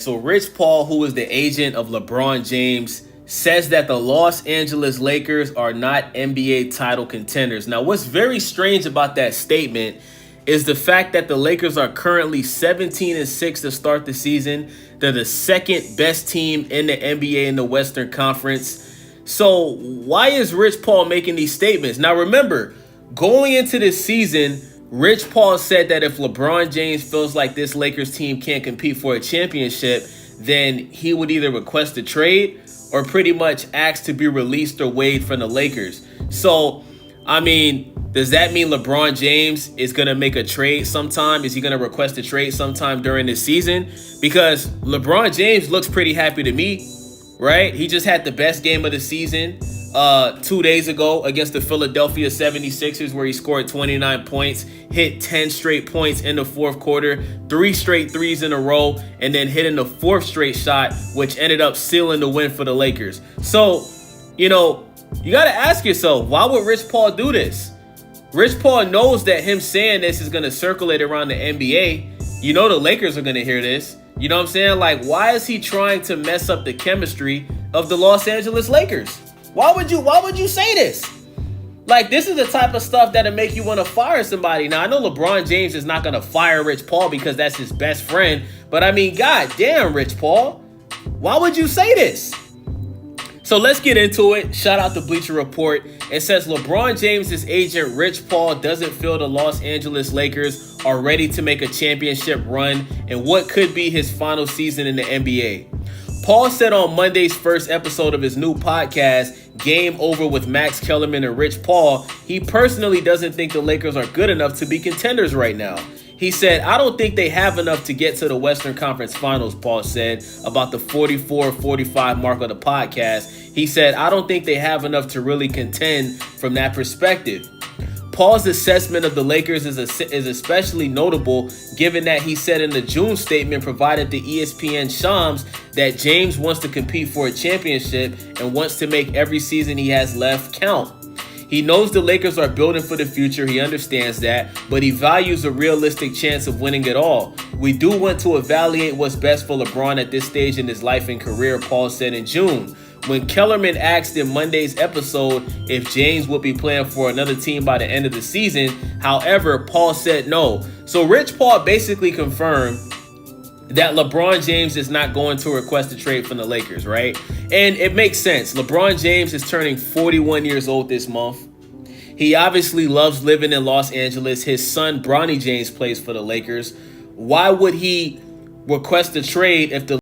So Rich Paul, who is the agent of LeBron James, says that the Los Angeles Lakers are not NBA title contenders. Now, what's very strange about that statement is the fact that the Lakers are currently 17-6 to start the season. They're the second best team in the NBA in the Western Conference. So why is Rich Paul making these statements? Now, remember, going into this season, Rich Paul said that if LeBron James feels like this Lakers team can't compete for a championship, then he would either request a trade or pretty much ask to be released or waived from the Lakers. So, I mean, does that mean LeBron James is going to make a trade sometime? Is he going to request a trade sometime during this season? Because LeBron James looks pretty happy to me, right? He just had the best game of the season 2 days ago against the Philadelphia 76ers, where he scored 29 points, hit 10 straight points in the fourth quarter, 3 straight threes in a row, and then hitting the 4th straight shot, which ended up sealing the win for the Lakers. So, you got to ask yourself, why would Rich Paul do this? Rich Paul knows that him saying this is going to circulate around the NBA. The Lakers are going to hear this. You know what I'm saying? Like, why is he trying to mess up the chemistry of the Los Angeles Lakers? Why would you say this? Like, this is the type of stuff that'll make you want to fire somebody. Now, I know LeBron James is not going to fire Rich Paul because that's his best friend. But, I mean, god damn, Rich Paul. Why would you say this? So let's get into it. Shout out to Bleacher Report. It says LeBron James' agent Rich Paul doesn't feel the Los Angeles Lakers are ready to make a championship run in what could be his final season in the NBA. Paul said on Monday's first episode of his new podcast, Game Over with Max Kellerman and Rich Paul, he personally doesn't think the Lakers are good enough to be contenders right now. He said, "I don't think they have enough to get to the Western Conference Finals," Paul said about the 44-45 mark of the podcast. He said, "I don't think they have enough to really contend from that perspective." Paul's assessment of the Lakers is especially notable given that he said in the June statement provided to ESPN Shams that James wants to compete for a championship and wants to make every season he has left count. He knows the Lakers are building for the future, he understands that, but he values a realistic chance of winning it all. "We do want to evaluate what's best for LeBron at this stage in his life and career," Paul said in June. When Kellerman asked in Monday's episode if James would be playing for another team by the end of the season, however, Paul said no. So Rich Paul basically confirmed that LeBron James is not going to request a trade from the Lakers, right? And it makes sense. LeBron James is turning 41 years old this month. He obviously loves living in Los Angeles. His son, Bronny James, plays for the Lakers. Why would he request a trade if the